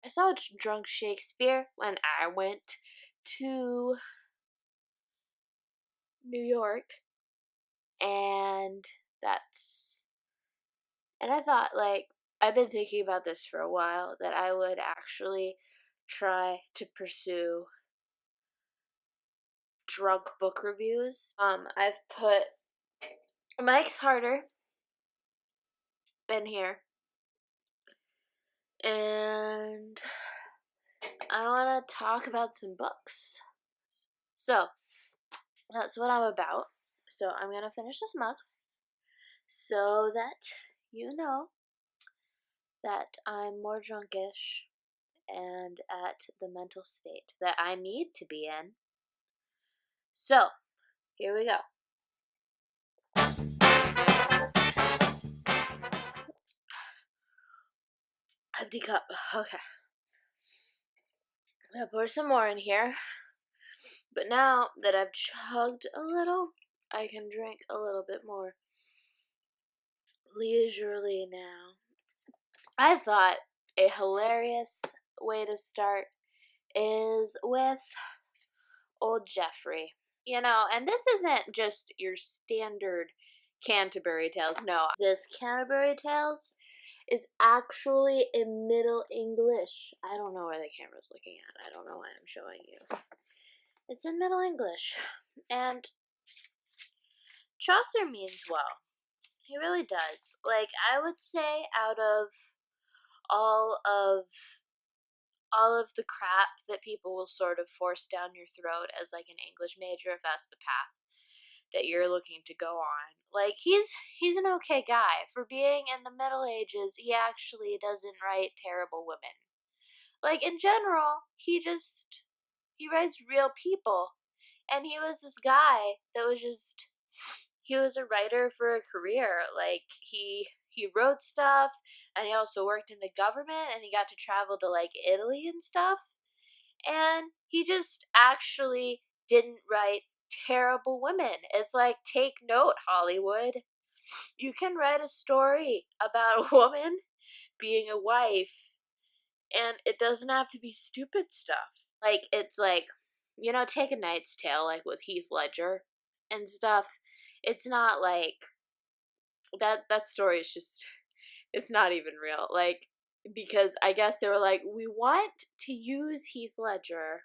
I saw Drunk Shakespeare when I went to New York, and I thought, like, I've been thinking about this for a while, that I would actually try to pursue drunk book reviews. I've put Mike's Harder in here, and I want to talk about some books. So, that's what I'm about. So, I'm going to finish this mug so that you know that I'm more drunkish and at the mental state that I need to be in. So, here we go. Empty cup. Okay. I'm gonna pour some more in here. But now that I've chugged a little, I can drink a little bit more leisurely now. I thought a hilarious way to start is with Old Jeffrey. You know, and this isn't just your standard Canterbury Tales. No, this Canterbury Tales is actually in Middle English. I don't know where the camera's looking at. I don't know why I'm showing you. It's in Middle English. And Chaucer means well. He really does. Like, I would say out of all of the crap that people will sort of force down your throat as like an English major, if that's the path that you're looking to go on. Like, he's an okay guy. For being in the Middle Ages, he actually doesn't write terrible women. Like, in general, he writes real people. And he was this guy that was just, he was a writer for a career. Like, he wrote stuff, and he also worked in the government, and he got to travel to, like, Italy and stuff. And he just actually didn't write terrible women. It's like, take note, Hollywood. You can write a story about a woman being a wife, and it doesn't have to be stupid stuff. Like, it's like, you know, take A Knight's Tale, like with Heath Ledger and stuff. It's not like that story is just, it's not even real. Like, because I guess they were like, we want to use Heath Ledger,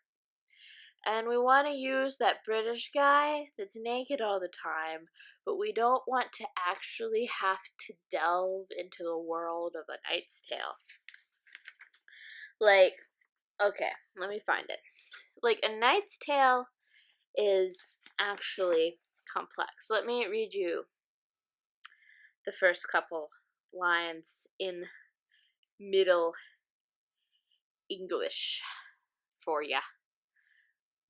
and we want to use that British guy that's naked all the time, but we don't want to actually have to delve into the world of A Knight's Tale. Like, okay, let me find it. Like, A Knight's Tale is actually complex. Let me read you the first couple lines in Middle English for ya.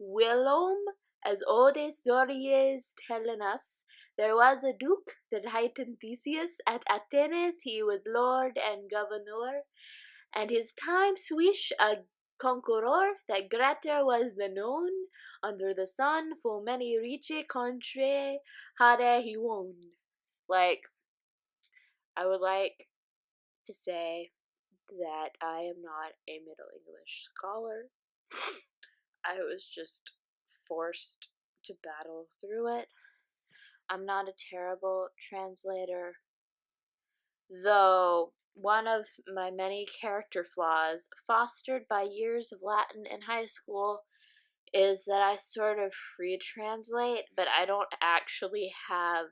Whilom, as old stories tellin us, there was a duke that highten Theseus at Athens. He was lord and governor, and his time swish a conqueror, that greater was the known under the sun, for many rich country had he won. Like, I would like to say that I am not a Middle English scholar. I was just forced to battle through it. I'm not a terrible translator, though one of my many character flaws, fostered by years of Latin in high school, is that I sort of free translate, but I don't actually have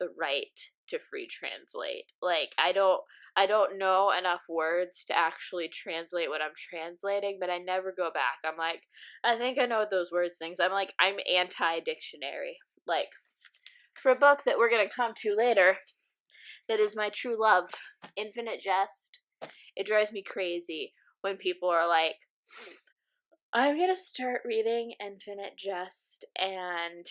the right to free translate. Like, I don't know enough words to actually translate what I'm translating, but I never go back. I'm like, I think I know what those words things. I'm like, I'm anti-dictionary. Like, for a book that we're gonna come to later, that is my true love, Infinite Jest, it drives me crazy when people are like, I'm gonna start reading Infinite Jest, and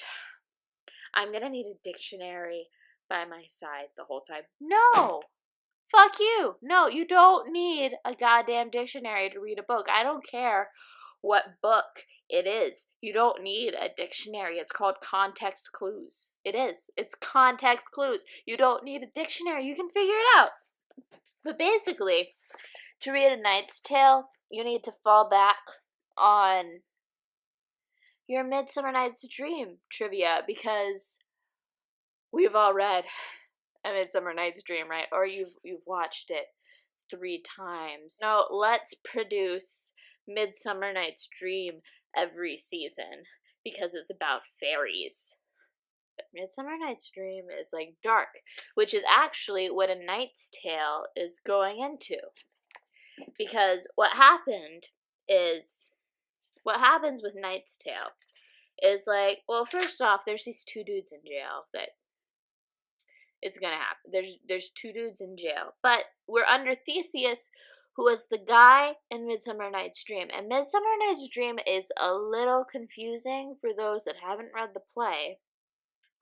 I'm gonna need a dictionary by my side the whole time. No! Fuck you! No, you don't need a goddamn dictionary to read a book. I don't care what book it is. You don't need a dictionary. It's called context clues. It is. It's context clues. You don't need a dictionary. You can figure it out. But basically, To read A Knight's Tale, you need to fall back on your Midsummer Night's Dream trivia, because we've all read A Midsummer Night's Dream, right? Or you've watched it 3 times. No, let's produce Midsummer Night's Dream every season because it's about fairies. But Midsummer Night's Dream is like dark, which is actually what A Knight's Tale is going into. Because what happens with Knight's Tale is like, well, first off, there's these 2 dudes in jail that it's gonna happen. There's 2 dudes in jail, but we're under Theseus, who was the guy in Midsummer Night's Dream. And Midsummer Night's Dream is a little confusing for those that haven't read the play.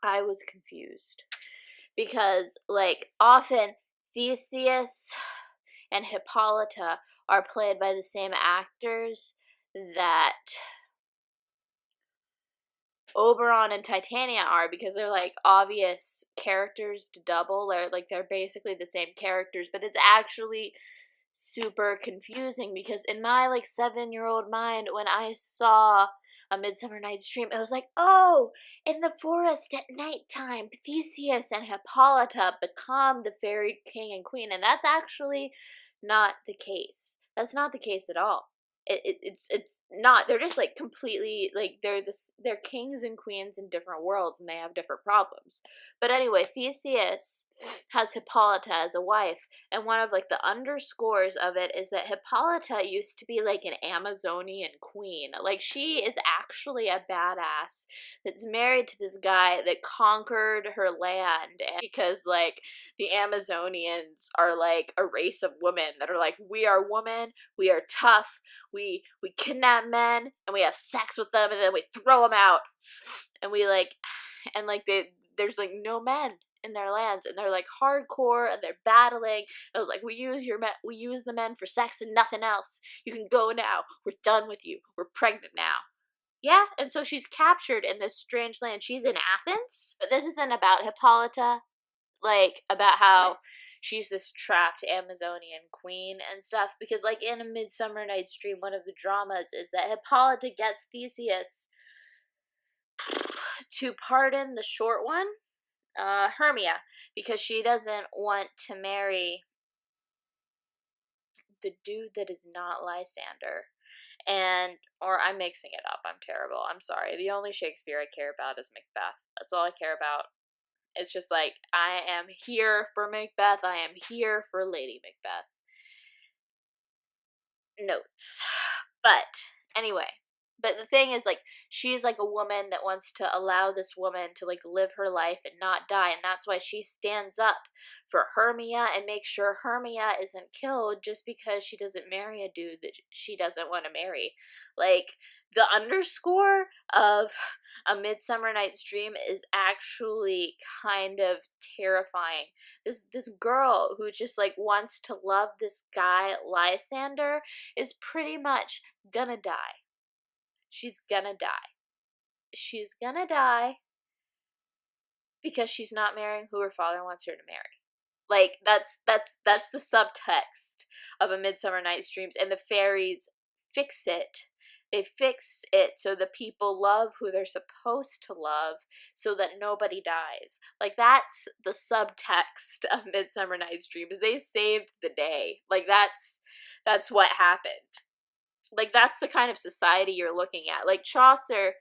I was confused because, like, often Theseus and Hippolyta are played by the same actors that Oberon and Titania are, because they're like obvious characters to double. They're basically the same characters, but it's actually super confusing because in my like 7-year-old mind, when I saw A Midsummer Night's Dream, it was like, oh, in the forest at nighttime, Theseus and Hippolyta become the fairy king and queen, and that's actually not the case. That's not the case at all. It's not. They're just like completely like they're kings and queens in different worlds, and they have different problems. But anyway, Theseus has Hippolyta as a wife, and one of like the underscores of it is that Hippolyta used to be like an Amazonian queen. Like, she is actually a badass that's married to this guy that conquered her land, and because like the Amazonians are like a race of women that are like, we are women, we are tough, we kidnap men and we have sex with them and then we throw them out, and we like, and like there's like no men in their lands, and they're like hardcore and they're battling. I was like, we use the men for sex and nothing else. You can go now. We're done with you. We're pregnant now. Yeah, and so she's captured in this strange land. She's in Athens, but this isn't about Hippolyta, like about how she's this trapped Amazonian queen and stuff, because like in A Midsummer Night's Dream, one of the dramas is that Hippolyta gets Theseus to pardon the short one, Hermia, because she doesn't want to marry the dude that is not Lysander. Or I'm mixing it up. I'm terrible. I'm sorry. The only Shakespeare I care about is Macbeth. That's all I care about. It's just like, I am here for Macbeth. I am here for Lady Macbeth. Notes. But anyway, but the thing is, like, she's like a woman that wants to allow this woman to like live her life and not die, and that's why she stands up for Hermia and makes sure Hermia isn't killed just because she doesn't marry a dude that she doesn't want to marry. Like, the underscore of A Midsummer Night's Dream is actually kind of terrifying. This girl who just like wants to love this guy Lysander is pretty much gonna die. She's gonna die. She's gonna die because she's not marrying who her father wants her to marry. Like, that's the subtext of A Midsummer Night's Dreams, and the fairies fix it. They fix it so the people love who they're supposed to love so that nobody dies. Like, that's the subtext of Midsummer Night's Dreams. They saved the day. Like, that's what happened. Like, that's the kind of society you're looking at. Like, Chaucer,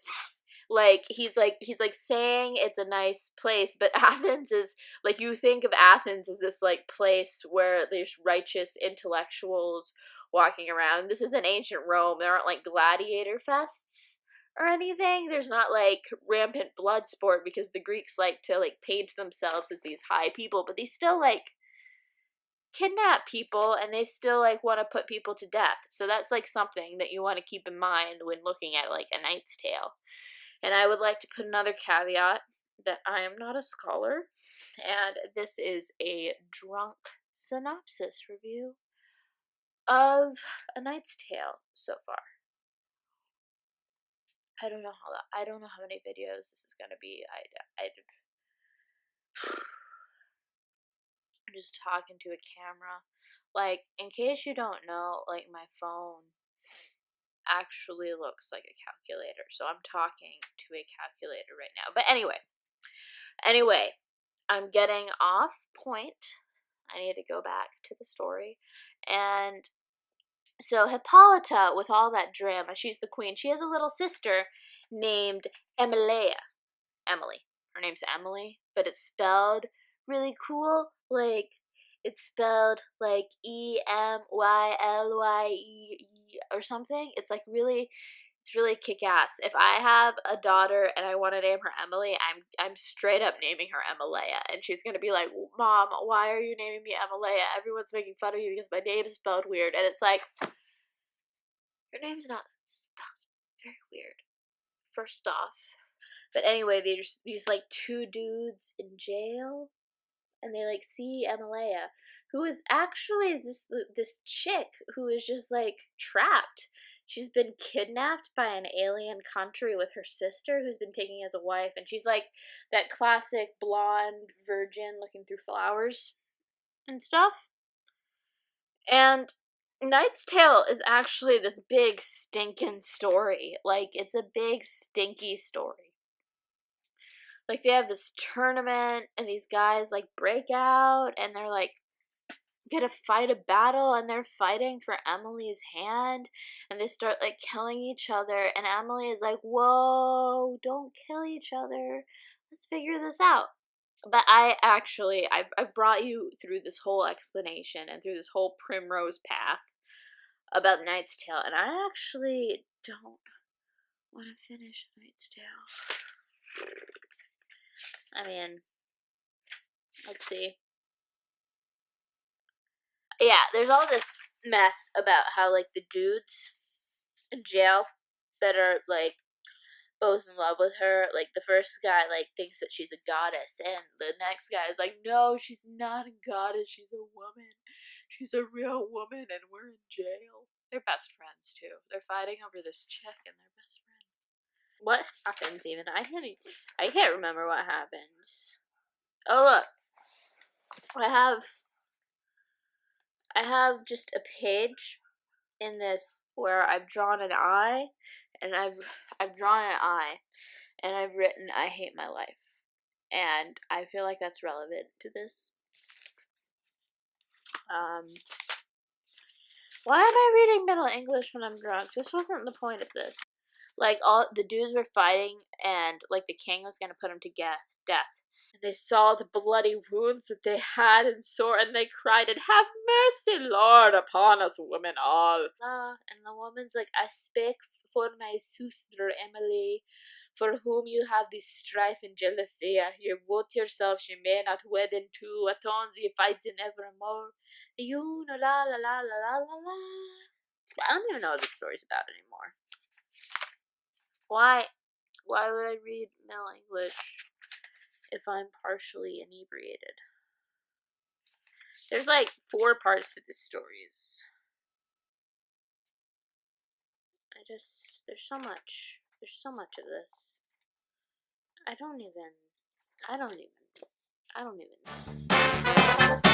like, he's saying it's a nice place, but Athens is, like, you think of Athens as this, like, place where there's righteous intellectuals walking around. This is an ancient Rome. There aren't, like, gladiator fests or anything. There's not, like, rampant blood sport, because the Greeks like to, like, paint themselves as these high people, but they still, like, kidnap people, and they still like want to put people to death. So that's like something that you want to keep in mind when looking at like A Knight's Tale. And I would like to put another caveat that I am not a scholar, and this is a drunk synopsis review of A Knight's Tale so far. I don't know how many videos this is gonna be. I'm just talking to a camera Like, in case you don't know, like, my phone actually looks like a calculator. So I'm talking to a calculator right now. But anyway, I'm getting off point. I need to go back to the story. And so Hippolyta, with all that drama, she's the queen. She has a little sister named Emilia. Emily. Her name's Emily, but it's spelled really cool. Like, it's spelled like Emylye or something. It's like really, it's really kick-ass. If I have a daughter and I want to name her Emily, I'm straight up naming her Emilia, and she's gonna be like, "Mom, why are you naming me Emilia? Everyone's making fun of you because my name is spelled weird." And it's like, your name's not spelled very weird. First off. But anyway, there's these like two dudes in jail, and they like see Emilia, who is actually this chick who is just like trapped. She's been kidnapped by an alien country with her sister, who's been taken as a wife, and she's like that classic blonde virgin looking through flowers and stuff. And Knight's Tale is actually this big stinking story. Like, it's a big stinky story. Like, they have this tournament, and these guys, like, break out, and they're, like, gonna fight a battle, and they're fighting for Emily's hand, and they start, like, killing each other, and Emily is like, whoa, don't kill each other. Let's figure this out. But I've brought you through this whole explanation and through this whole primrose path about Knight's Tale, and I actually don't want to finish Knight's Tale. I mean, let's see. Yeah, there's all this mess about how, like, the dudes in jail that are, like, both in love with her, like, the first guy, like, thinks that she's a goddess, and the next guy is like, no, she's not a goddess, she's a woman. She's a real woman, and we're in jail. They're best friends, too. They're fighting over this chick, and they're best friends. What happens, even? I can't remember what happens. Oh, look. I have just a page in this where I've drawn an eye, and I've drawn an eye, and I've written, I hate my life. And I feel like that's relevant to this. Why am I reading Middle English when I'm drunk? This wasn't the point of this. Like, all the dudes were fighting, and like the king was gonna put them to death. They saw the bloody wounds that they had and sore, and they cried, and have mercy, Lord, upon us women all. And the woman's like, I spake for my sister Emily, for whom you have this strife and jealousy. You vote yourself she may not wed in two, atones ye fighting evermore. You know, la la la la la la la. I don't even know what the story's about anymore. Why would I read Middle English if I'm partially inebriated? There's like 4 parts to this story. There's so much of this. I don't even know.